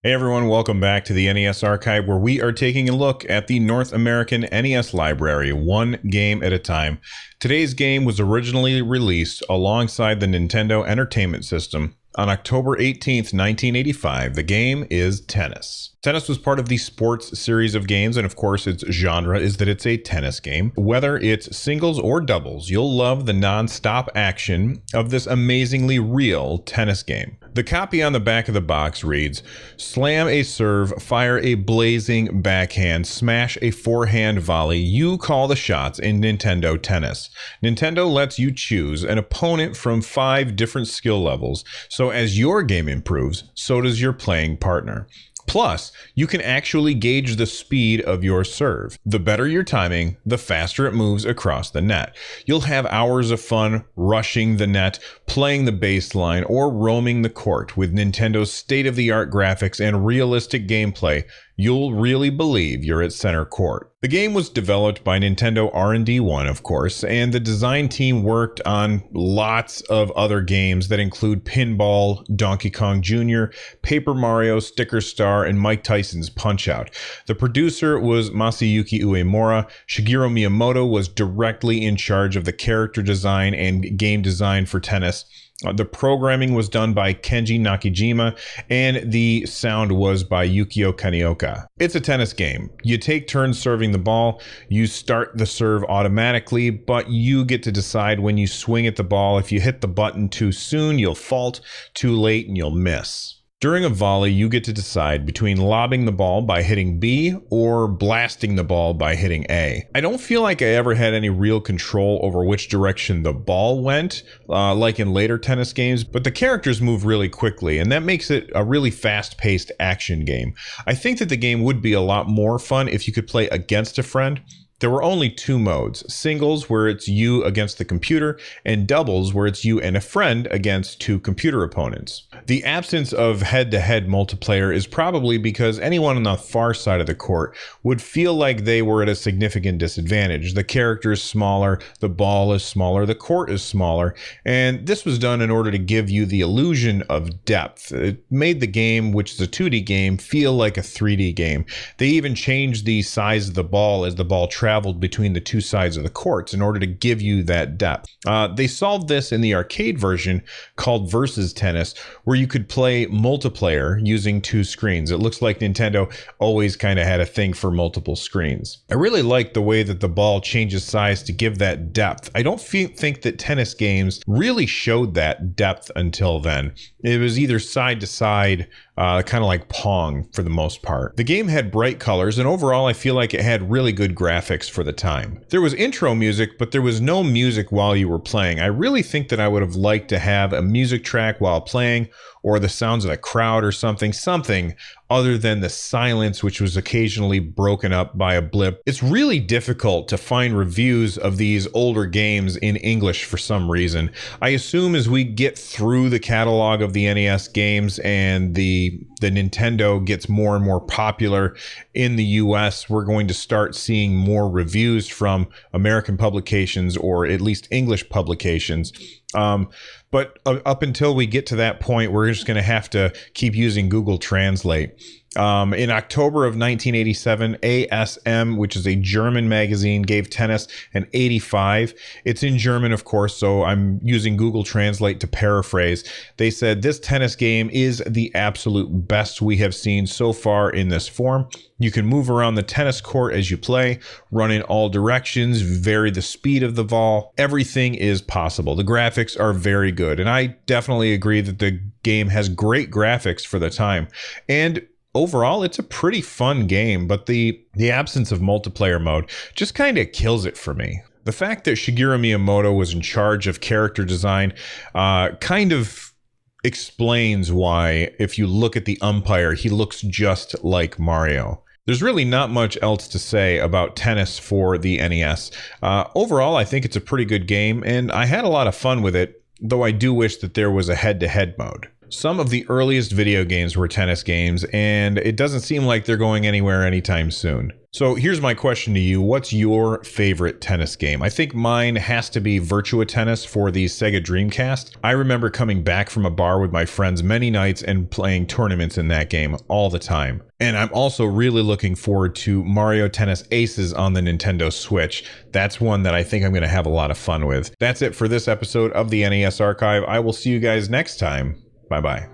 Hey everyone, welcome back to the NES Archive, where we are taking a look at the North American NES library, one game at a time. Today's game was originally released alongside the Nintendo Entertainment System on October 18th, 1985. The game is Tennis. Tennis was part of the sports series of games, and of course its genre is that it's a tennis game. Whether it's singles or doubles, you'll love the non-stop action of this amazingly real tennis game. The copy on the back of the box reads, "Slam a serve, fire a blazing backhand, smash a forehand volley, you call the shots in Nintendo Tennis." Nintendo lets you choose an opponent from 5 different skill levels, so as your game improves, so does your playing partner. Plus, you can actually gauge the speed of your serve. The better your timing, the faster it moves across the net. You'll have hours of fun rushing the net, playing the baseline, or roaming the court. With Nintendo's state-of-the-art graphics and realistic gameplay, you'll really believe you're at center court. The game was developed by Nintendo R&D 1, of course, and the design team worked on lots of other games that include Pinball, Donkey Kong Jr., Paper Mario, Sticker Star, and Mike Tyson's Punch-Out! The producer was Masayuki Uemura. Shigeru Miyamoto was directly in charge of the character design and game design for Tennis. The programming was done by Kenji Nakajima, and the sound was by Yukio Kanioka. It's a tennis game. You take turns serving the ball, you start the serve automatically, but you get to decide when you swing at the ball. If you hit the button too soon, you'll fault, too late, and you'll miss. During a volley, you get to decide between lobbing the ball by hitting B or blasting the ball by hitting A. I don't feel like I ever had any real control over which direction the ball went, like in later tennis games, but the characters move really quickly, and that makes it a really fast-paced action game. I think that the game would be a lot more fun if you could play against a friend. There were only 2 modes, singles where it's you against the computer, and doubles where it's you and a friend against 2 computer opponents. The absence of head-to-head multiplayer is probably because anyone on the far side of the court would feel like they were at a significant disadvantage. The character is smaller, the ball is smaller, the court is smaller, and this was done in order to give you the illusion of depth. It made the game, which is a 2D game, feel like a 3D game. They even changed the size of the ball as the ball traveled between the 2 sides of the courts in order to give you that depth. They solved this in the arcade version called Versus Tennis, where you could play multiplayer using 2 screens. It looks like Nintendo always kind of had a thing for multiple screens. I really like the way that the ball changes size to give that depth. I don't think that tennis games really showed that depth until then. It was either side to side, kind of like Pong for the most part. The game had bright colors, and overall I feel like it had really good graphics for the time. There was intro music, but there was no music while you were playing. I really think that I would have liked to have a music track while playing, or the sounds of the crowd or something other than the silence, which was occasionally broken up by a blip. It's really difficult to find reviews of these older games in English for some reason. I assume as we get through the catalog of the NES games and the Nintendo gets more and more popular in the US, we're going to start seeing more reviews from American publications, or at least English publications. But up until we get to that point, we're just going to have to keep using Google Translate. In October of 1987, ASM, which is a German magazine, gave Tennis an 85. It's in German, of course, so I'm using Google Translate to paraphrase. They said, "This tennis game is the absolute best we have seen so far in this form. You can move around the tennis court as you play, run in all directions, vary the speed of the ball. Everything is possible. The graphics are very good." And I definitely agree that the game has great graphics for the time. And overall, it's a pretty fun game, but the absence of multiplayer mode just kind of kills it for me. The fact that Shigeru Miyamoto was in charge of character design kind of explains why, if you look at the umpire, he looks just like Mario. There's really not much else to say about Tennis for the NES. Overall, I think it's a pretty good game, and I had a lot of fun with it, though I do wish that there was a head-to-head mode. Some of the earliest video games were tennis games, and it doesn't seem like they're going anywhere anytime soon. So here's my question to you. What's your favorite tennis game? I think mine has to be Virtua Tennis for the Sega Dreamcast. I remember coming back from a bar with my friends many nights and playing tournaments in that game all the time. And I'm also really looking forward to Mario Tennis Aces on the Nintendo Switch. That's one that I think I'm going to have a lot of fun with. That's it for this episode of the NES Archive. I will see you guys next time. Bye-bye.